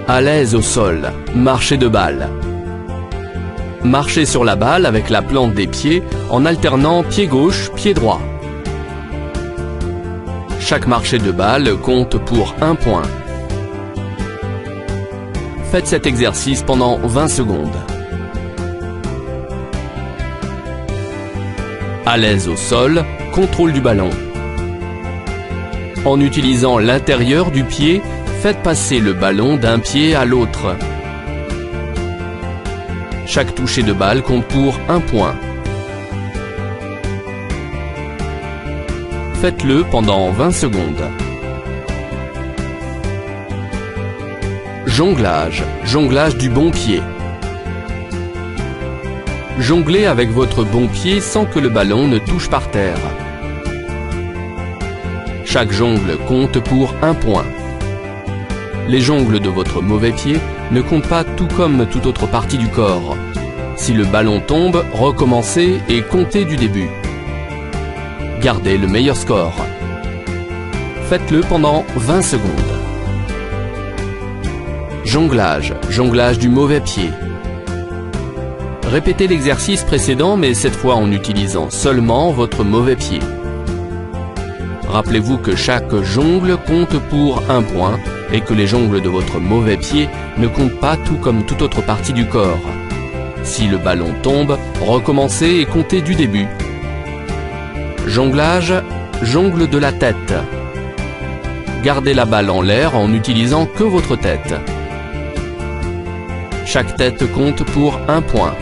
À l'aise au sol, marcher de balle. Marchez sur la balle avec la plante des pieds en alternant pied gauche, pied droit. Chaque marché de balle compte pour 1 point. Faites cet exercice pendant 20 secondes. À l'aise au sol, contrôle du ballon. En utilisant l'intérieur du pied, faites passer le ballon d'un pied à l'autre. Chaque toucher de balle compte pour 1 point. Faites-le pendant 20 secondes. Jonglage, jonglage du bon pied. Jonglez avec votre bon pied sans que le ballon ne touche par terre. Chaque jongle compte pour 1 point. Les jongles de votre mauvais pied ne comptent pas tout comme toute autre partie du corps. Si le ballon tombe, recommencez et comptez du début. Gardez le meilleur score. Faites-le pendant 20 secondes. Jonglage, jonglage du mauvais pied. Répétez l'exercice précédent mais cette fois en utilisant seulement votre mauvais pied. Rappelez-vous que chaque jongle compte pour 1 point et que les jongles de votre mauvais pied ne comptent pas tout comme toute autre partie du corps. Si le ballon tombe, recommencez et comptez du début. Jonglage, jongle de la tête. Gardez la balle en l'air en n'utilisant que votre tête. Chaque tête compte pour 1 point.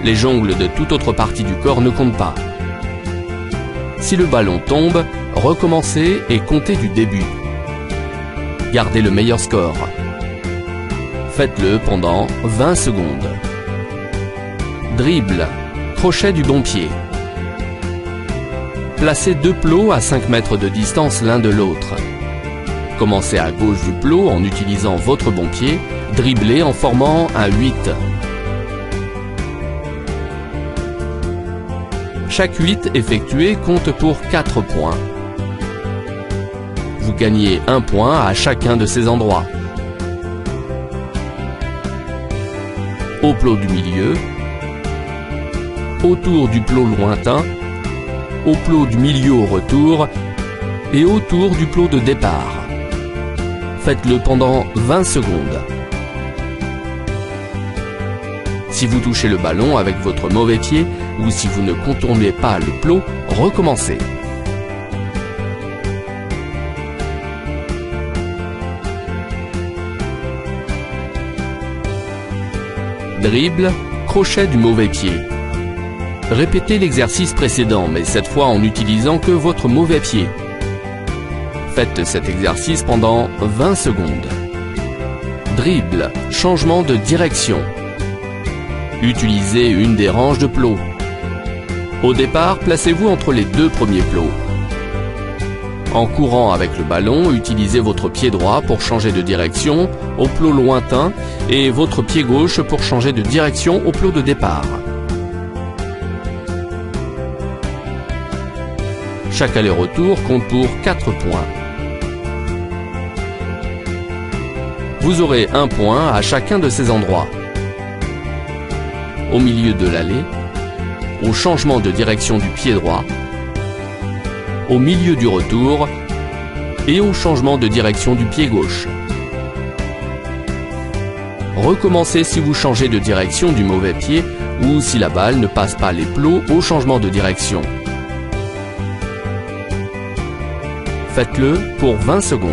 Les jongles de toute autre partie du corps ne comptent pas. Si le ballon tombe, recommencez et comptez du début. Gardez le meilleur score. Faites-le pendant 20 secondes. Dribble, crochet du bon pied. Placez 2 plots à 5 mètres de distance l'un de l'autre. Commencez à gauche du plot en utilisant votre bon pied, dribblez en formant un 8. Chaque 8 effectué compte pour 4 points. Vous gagnez 1 point à chacun de ces endroits. Au plot du milieu, autour du plot lointain, au plot du milieu au retour et autour du plot de départ. Faites-le pendant 20 secondes. Si vous touchez le ballon avec votre mauvais pied ou si vous ne contournez pas le plot, recommencez. Dribble, crochet du mauvais pied. Répétez l'exercice précédent, mais cette fois en n'utilisant que votre mauvais pied. Faites cet exercice pendant 20 secondes. Dribble, changement de direction. Utilisez une des ranges de plots. Au départ, placez-vous entre les 2 premiers plots. En courant avec le ballon, utilisez votre pied droit pour changer de direction au plot lointain et votre pied gauche pour changer de direction au plot de départ. Chaque aller-retour compte pour 4 points. Vous aurez 1 point à chacun de ces endroits. Au milieu de l'allée, au changement de direction du pied droit, au milieu du retour et au changement de direction du pied gauche. Recommencez si vous changez de direction du mauvais pied ou si la balle ne passe pas les plots au changement de direction. Faites-le pour 20 secondes.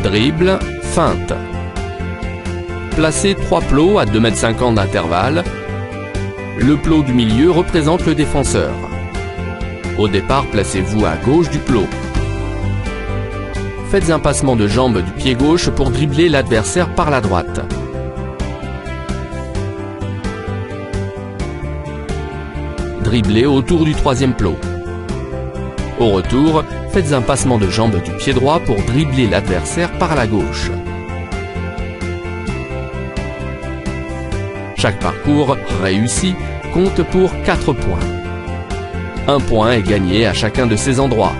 Dribble, feinte. Placez 3 plots à 2,50 m d'intervalle. Le plot du milieu représente le défenseur. Au départ, placez-vous à gauche du plot. Faites un passement de jambe du pied gauche pour dribbler l'adversaire par la droite. Dribblez autour du 3e plot. Au retour, faites un passement de jambe du pied droit pour dribbler l'adversaire par la gauche. Chaque parcours réussi compte pour 4 points. Un point est gagné à chacun de ces endroits.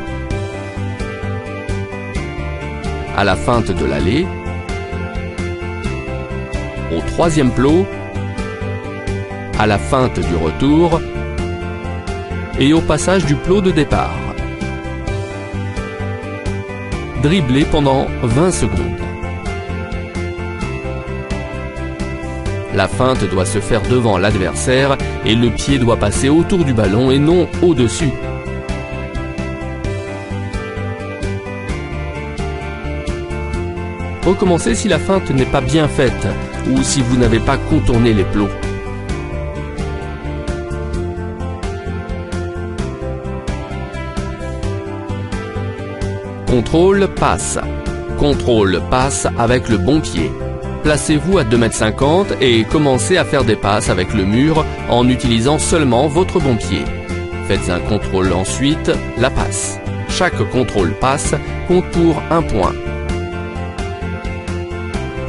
À la feinte de l'allée, au troisième plot, à la feinte du retour et au passage du plot de départ. Dribbler pendant 20 secondes. La feinte doit se faire devant l'adversaire et le pied doit passer autour du ballon et non au-dessus. Recommencez si la feinte n'est pas bien faite ou si vous n'avez pas contourné les plots. Contrôle, passe. Contrôle, passe avec le bon pied. Placez-vous à 2,50 m et commencez à faire des passes avec le mur en utilisant seulement votre bon pied. Faites un contrôle ensuite, la passe. Chaque contrôle passe compte pour 1 point.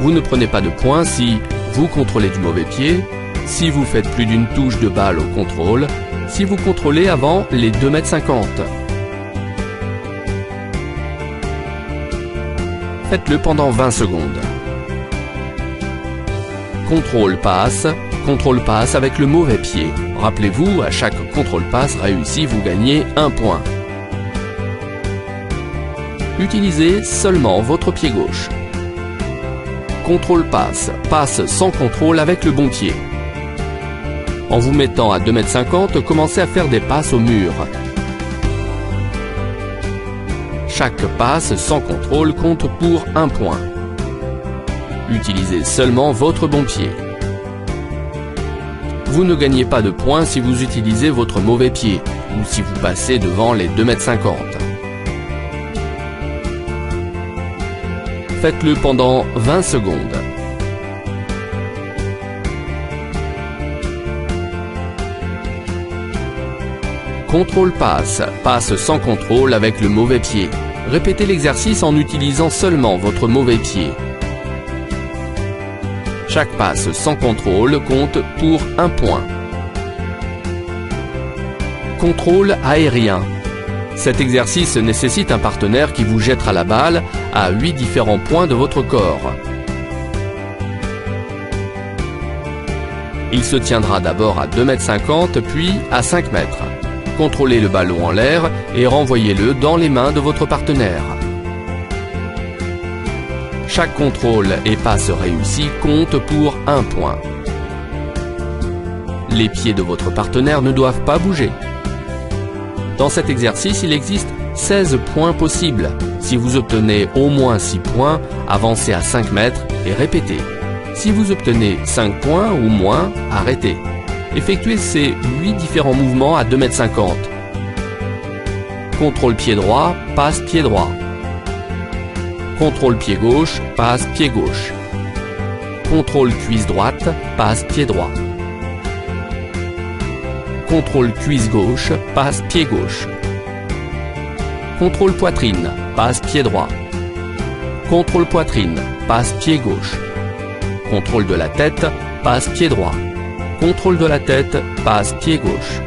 Vous ne prenez pas de points si vous contrôlez du mauvais pied, si vous faites plus d'une touche de balle au contrôle, si vous contrôlez avant les 2,50 m. Faites-le pendant 20 secondes. Contrôle passe avec le mauvais pied. Rappelez-vous, à chaque contrôle passe réussi, vous gagnez 1 point. Utilisez seulement votre pied gauche. Contrôle passe, passe sans contrôle avec le bon pied. En vous mettant à 2,50 m, commencez à faire des passes au mur. Chaque passe sans contrôle compte pour 1 point. Utilisez seulement votre bon pied. Vous ne gagnez pas de points si vous utilisez votre mauvais pied ou si vous passez devant les 2,50 m. Faites-le pendant 20 secondes. Contrôle passe, passe sans contrôle avec le mauvais pied. Répétez l'exercice en utilisant seulement votre mauvais pied. Chaque passe sans contrôle compte pour 1 point. Contrôle aérien. Cet exercice nécessite un partenaire qui vous jettera la balle à 8 différents points de votre corps. Il se tiendra d'abord à 2,50 m puis à 5 mètres. Contrôlez le ballon en l'air et renvoyez-le dans les mains de votre partenaire. Chaque contrôle et passe réussi compte pour 1 point. Les pieds de votre partenaire ne doivent pas bouger. Dans cet exercice, il existe 16 points possibles. Si vous obtenez au moins 6 points, avancez à 5 mètres et répétez. Si vous obtenez 5 points ou moins, arrêtez. Effectuez ces 8 différents mouvements à 2,50 m. Contrôle pied droit, passe pied droit. Contrôle pied gauche, passe pied gauche. Contrôle cuisse droite, passe pied droit. Contrôle cuisse gauche, passe pied gauche. Contrôle poitrine, passe pied droit. Contrôle poitrine, passe pied gauche. Contrôle de la tête, passe pied droit. Contrôle de la tête, passe pied gauche.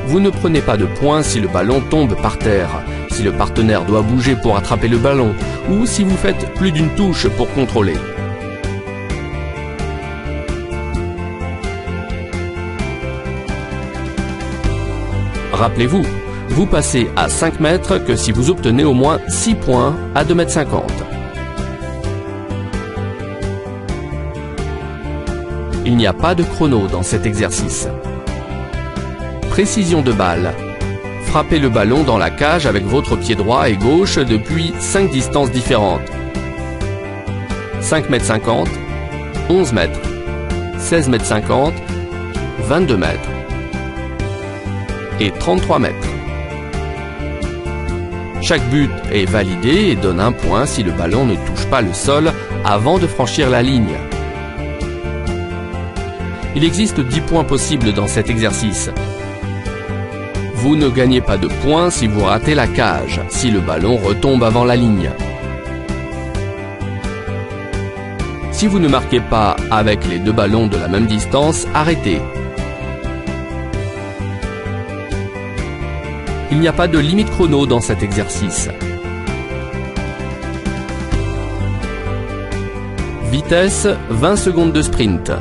Vous ne prenez pas de points si le ballon tombe par terre, si le partenaire doit bouger pour attraper le ballon, ou si vous faites plus d'une touche pour contrôler. Rappelez-vous, vous passez à 5 mètres que si vous obtenez au moins 6 points à 2,50 m. Il n'y a pas de chrono dans cet exercice. Précision de balle. Frappez le ballon dans la cage avec votre pied droit et gauche depuis 5 distances différentes. 5,50 m, 11 mètres, 16,50 m, 22 mètres et 33 mètres. Chaque but est validé et donne 1 point si le ballon ne touche pas le sol avant de franchir la ligne. Il existe 10 points possibles dans cet exercice. Vous ne gagnez pas de points si vous ratez la cage, si le ballon retombe avant la ligne. Si vous ne marquez pas avec les 2 ballons de la même distance, arrêtez. Il n'y a pas de limite chrono dans cet exercice. Vitesse 20 secondes de sprint.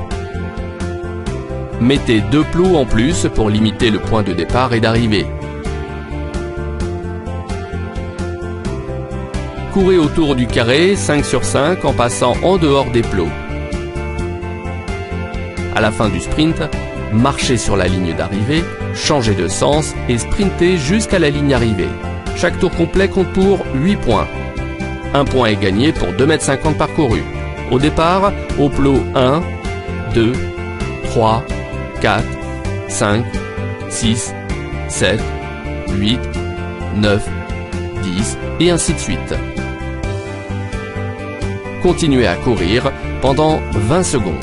Mettez 2 plots en plus pour limiter le point de départ et d'arrivée. Courez autour du carré 5 sur 5 en passant en dehors des plots. À la fin du sprint, marchez sur la ligne d'arrivée, changez de sens et sprintez jusqu'à la ligne arrivée. Chaque tour complet compte pour 8 points. Un point est gagné pour 2,50 m parcourus. Au départ, au plot 1, 2, 3, 4, 5, 6, 7, 8, 9, 10 et ainsi de suite. Continuez à courir pendant 20 secondes.